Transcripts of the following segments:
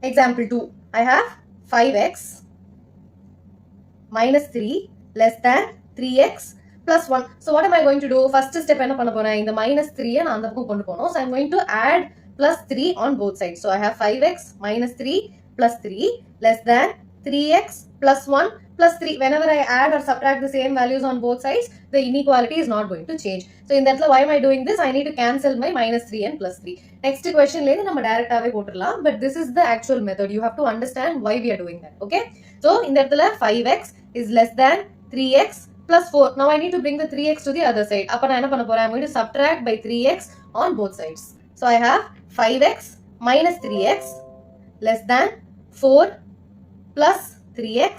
Example 2. I have 5x minus 3 less than 3x plus 1. So what am I going to do? First step என்ன பண்ண போறேன்? இந்த minus 3 நான் அந்த பக்கம் கொண்டு போணும். So I'm going to add plus 3 on both sides. So I have 5x minus 3 plus 3 less than 3x plus 1 plus 3. Whenever I add or subtract the same values on both sides, the inequality is not going to change. So in that, why am I doing this? I need to cancel my minus 3 and plus 3. Next question லேந்து நம்ம டைரக்டாவே போட்டுறலாம். But this is the actual method. You have to understand why we are doing that. Okay? So இந்த இடத்துல 5x is less than 3x plus 4. Now I need to bring the 3x to the other side. அப்ப நான் என்ன பண்ண போறேன்? I'm going to subtract by 3x on both sides. So I have 5x minus 3x less than 4 plus 3x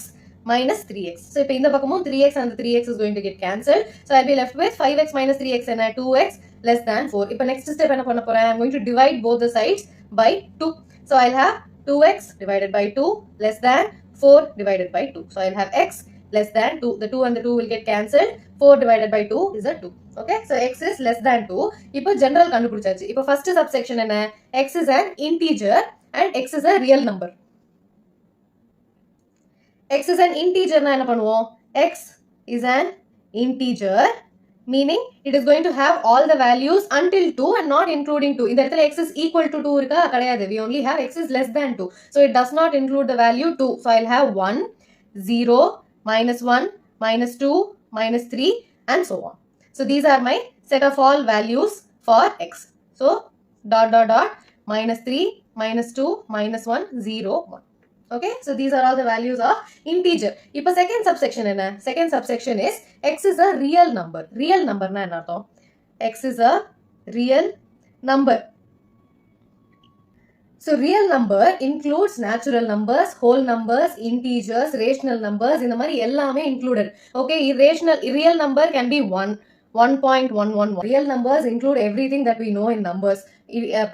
minus 3x. So இப்போ இந்த பக்கமும் 3x and the 3x is going to get cancelled. So I'll be left with 5x minus 3x and 2x less than 4. இப்போ next step என்ன பண்ண போறேன்? I'm going to divide both the sides by 2. So I'll have 2x divided by 2 less than 4 divided by 2. So I'll have x less than 2. The 2 and the 2 will get cancelled. 4 divided by 2 is a 2. Okay, so x is less than 2. இப்போ general கண்டுபிடிச்சாச்சு. இப்போ first subsection என்ன? X is an integer and x is a real number. X is an integer na enna pannuvom? X is an integer meaning it is going to have all the values until 2 and not including 2. In the இடத்துல x is equal to 2 irukka kadayadu. We only have x is less than 2. So it does not include the value 2. So I'll have 1, 0, minus 1, minus 2, minus 3 and so on. So these are my set of all values for x. So dot dot dot minus 3, minus 2, minus 1, 0, 1. Okay, so these are all the values of integer. இப்போ second subsection என்ன? Second subsection is x is a real number. Real number na என்ன அர்த்தம்? X is a real number. So real number includes natural numbers, whole numbers, integers, rational numbers. இந்த மாதிரி எல்லாமே included. Okay, real number can be 1. 1.111. Real numbers include everything that we know in numbers.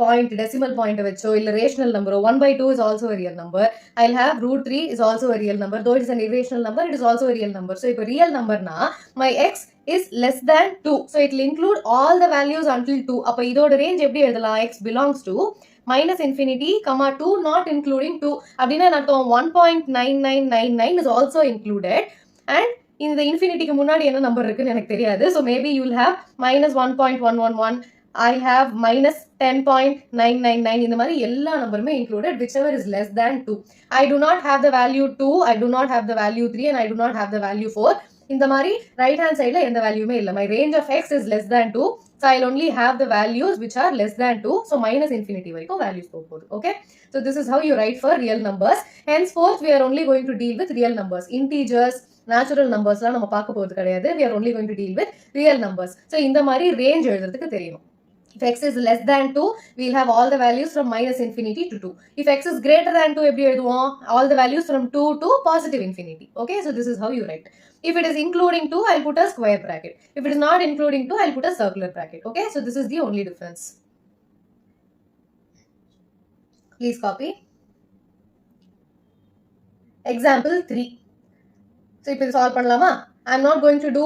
Point, decimal point vecho, illa rational number. 1 by 2 is also a real number. I'll have root 3 is also a real number. Though it is an irrational number, it is also a real number. So if a real number na, my x is less than 2. So it will include all the values until 2. அப்ப இதோட range எப்படி எழுதலாம்? X belongs to minus infinity, comma 2 not including 2. அப்படின்னா அர்த்தம் 1.9999 is also included. And in the infinity க்கு முன்னாடி என்ன number இருக்குன்னு எனக்கு தெரியாது. So maybe you will have minus 1.111. I have minus 10.999. இந்த மாதிரி எல்லா நம்பருமே included, whichever is less than 2. I do not have the value 2, I do not have the value 3 and I do not have the value 4. இந்த மாதிரி right hand side ல எந்த வேல்யூமே இல்ல. My range of x is less than 2. So I'll only have the values which are less than 2. So minus infinity வரைக்கும் values போகுது. Okay. So this is how you write for real numbers. Henceforth we are only going to deal with real numbers. Integers, natural numbers la நம்ம பார்க்க போறது கிடையாது. We are only going to deal with real numbers. So இந்த மாதிரி range எழுதுறதுக்கு தெரியணும். If x is less than 2, we will have all the values from minus infinity to 2. If x is greater than 2, எப்படி எழுதுவோம்? All the values from 2 to positive infinity. Okay, so this is how you write. If it is including 2, I'll put a square bracket. If it is not including 2, I'll put a circular bracket. Okay, so this is the only difference. Please copy. Example 3. So if you solve பண்ணலாமா? I'm not going to do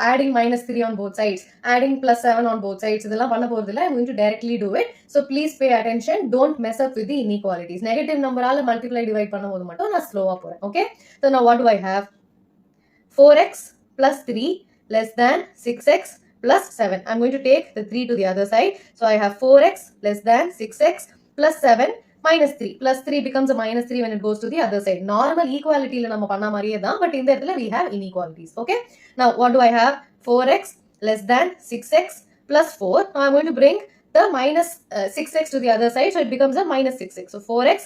adding minus 3 on both sides, adding plus 7 on both sides. இதெல்லாம் பண்ண போறதில்ல. I'm going to directly do it. So please pay attention. Don't mess up with the inequalities. Negative number ஆல multiply divide பண்ணும்போது மட்டும் நான் ஸ்லோவா போறேன். Okay? So now what do I have? 4x plus 3 less than 6x plus 7. I'm going to take the 3 to the other side. So I have 4x less than 6x plus 7 minus 3. Plus 3 becomes a minus 3 when it goes to the other side. Normal equality la நம்ம பண்ண மாதிரியே தான், but இந்த இடத்துல we have inequalities. Okay. Now what do I have? 4x less than 6x plus 4. Now I'm going to bring the minus 6x to the other side, so it becomes a minus 6x. So 4x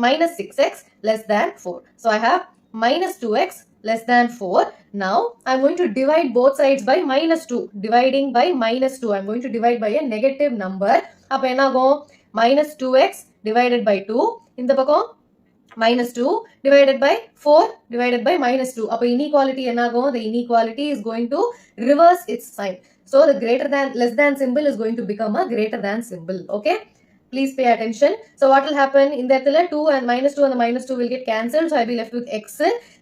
minus 6x less than 4. So I have minus 2x less than 4. Now I'm going to divide both sides by minus 2. Dividing by minus 2. I'm going to divide by a negative number. அப்ப என்ன ஆகும்? Minus 2x divided by 2. இந்த பக்கம் minus 2 divided by 4 divided by minus 2. அப்ப inequality என்ன ஆகும்? The inequality is going to reverse its sign. So the greater than less than symbol is going to become a greater than symbol. Okay. Please pay attention. So what will happen? In the 2 and the minus 2 will get cancelled. So I'll be left with x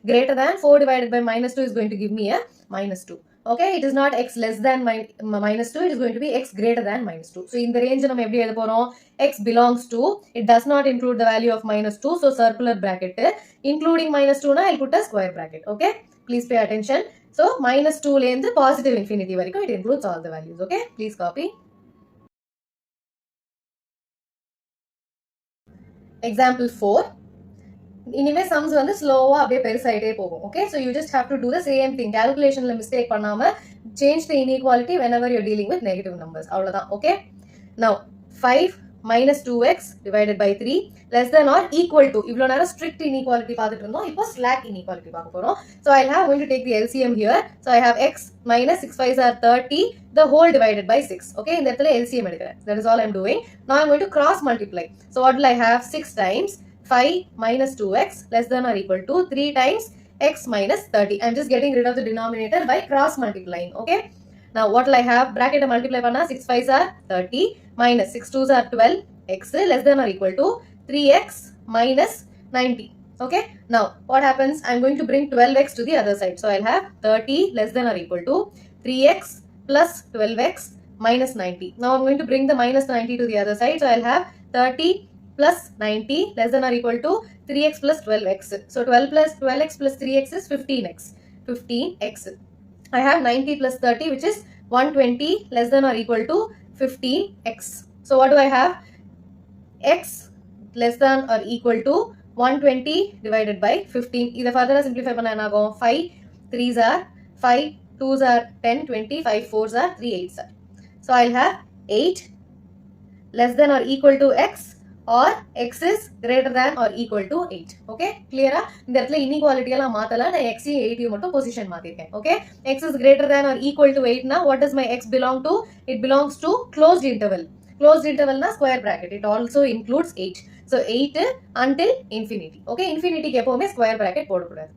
greater than 4 divided by minus 2 is going to give me a minus 2. Okay, it is not x less than minus 2, it is going to be x greater than minus 2. So in the range நம்ம எப்படி எழுத போறோம், x belongs to, it does not include the value of minus 2, so circular bracket, including minus 2 na I'll put a square bracket. Okay, please pay attention. So minus 2 லேந்து positive infinity வரைக்கும் it includes all the values. Okay, please copy. Example 4. இனிமே sums வந்து ஸ்லோவா அப்படியே பெருசாயிட்டே போகும். Okay, so you just have to do the same thing. Calculationல mistake பண்ணாம change the inequality whenever you're dealing with negative numbers. அவ்வளவுதான். Okay, now 5 minus 2x divided by 3 less than or equal to, இவ்வளவு நேரம் strict inequality பார்த்துட்டு இருந்தோம், இப்போ slack inequality பார்க்க போறோம். So I'll have going to take the LCM here. So I have x minus 6 5s are 30 the whole divided by 6. Okay, இந்த இடத்துல LCM எடுக்கிறேன். That is all I'm doing. Now I'm going to cross multiply. So what will I have? 6 times 5 minus 2x less than or equal to 3 times x minus 30. I'm just getting rid of the denominator by cross multiplying. Okay, now what will I have? Bracket multiply panna 6 5s are 30 minus 6 2s are 12 x less than or equal to 3x minus 90. Okay, now what happens? I'm going to bring 12x to the other side. So I'll have 30 less than or equal to 3x plus 12x minus 90. Now I'm going to bring the minus 90 to the other side. So I'll have 30 plus 90 less than or equal to 3x plus 12x. So 12 plus 12x plus 3x is 15x. 15x. I have 90 plus 30 which is 120 less than or equal to 15x. So what do I have? X less than or equal to 120 divided by 15. இதை further simplify பண்ண என்ன ஆகும்? 5 3s are 5 2s are 10 20 5 4s are 3 8s are. So I'll have 8 less than or equal to x or x is greater than or equal to 8. Okay, clear? இந்த இடத்துல inequality எல்லாம் மாத்தல, நான் x 8 மட்டும் position மாத்திருக்கேன். Okay, x is greater than or equal to 8 na what does my x belong to? It belongs to closed interval. Closed interval na square bracket, it also includes 8. So 8 until infinity. Okay, infinity க்கு எப்பவுமே square bracket போடக்கூடாது.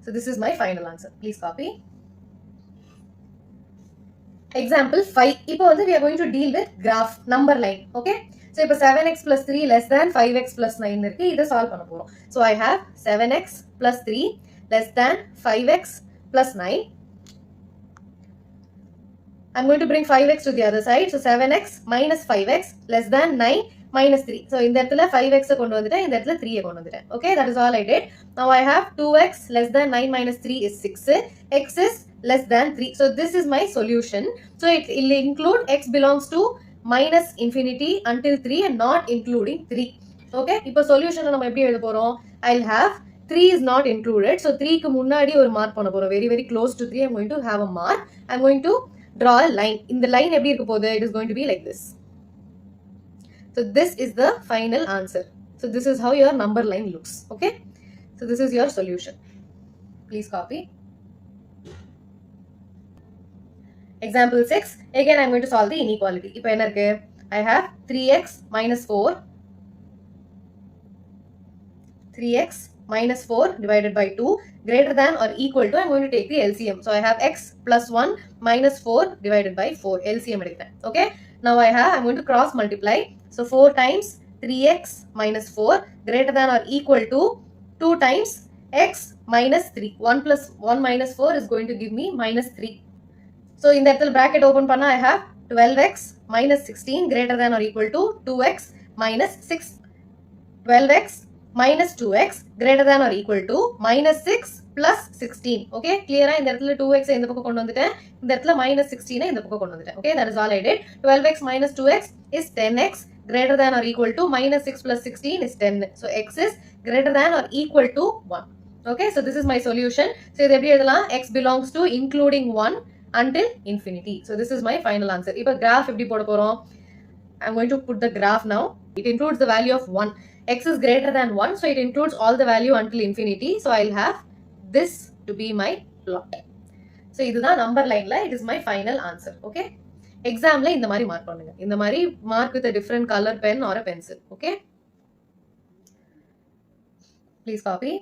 So this is my final answer. Please copy. Example 5. இப்போ வந்து we are going to deal with graph number line. Okay, so இப்போ 7x plus 3 less than 5x plus 9 இருக்கு, இதை solve பண்ண போறோம். So I have 7x plus 3 less than 5x plus 9. I'm going to bring 5x to the other side. So 7x minus 5x less than 9 minus 3. So இந்த இடத்துல 5x கொண்டு வந்துட்டேன், இந்த இடத்துல 3 கொண்டு வந்துட்டேன். Okay, that is all I did. Now I have 2x less than 9 minus 3 is 6. X is less than 3. So this is my solution. So it will include x belongs to minus infinity until 3 and not including 3. Okay, இப்போ solution நம்ம எப்படி எழுத போறோம்? I'll have 3 is not included. So 3 க்கு முன்னாடி ஒரு mark பண்ண போறோம். Very very close to 3 I'm going to have a mark. I'm going to draw a line. இந்த line எப்படி இருக்க போகுது? It is going to be like this. So this is the final answer. So this is how your number line looks. Okay, so this is your solution. Please copy. Example 6. Again I'm going to solve the inequality. இப்போ என்ன இருக்கு? I have 3x minus 4 3x minus 4 divided by 2 greater than or equal to, I'm going to take the LCM. So I have x plus 1 minus 4 divided by 4. LCM எடுக்கிறேன். Okay, now I'm going to cross multiply. So 4 times 3x minus 4 greater than or equal to 2 times x minus 3. 1 plus 1 minus 4 is going to give me minus 3. So in the bracket open panna, I have 12x minus 16 greater than or equal to 2x minus 6. 12x minus 2x greater than or equal to minus 6 plus 16. Okay, clear? In the 2x in the book the minus 16 in the book. Okay, that is all I did. 12x minus 2x is 10x greater than or equal to minus 6 plus 16 is 10. So x is greater than or equal to 1. Okay, so this is my solution. So x belongs to including 1 until infinity. So this is my final answer. If a graph I'm going to put the graph now. It includes the value of 1. X is greater than 1, so it includes all the value until infinity. So I'll have this to be my plot. So this is the number line la, it is my final answer. Okay, exam la இந்த மாதிரி mark பண்ணுங்க. இந்த மாதிரி mark with a different color pen or a pencil. Okay, please copy.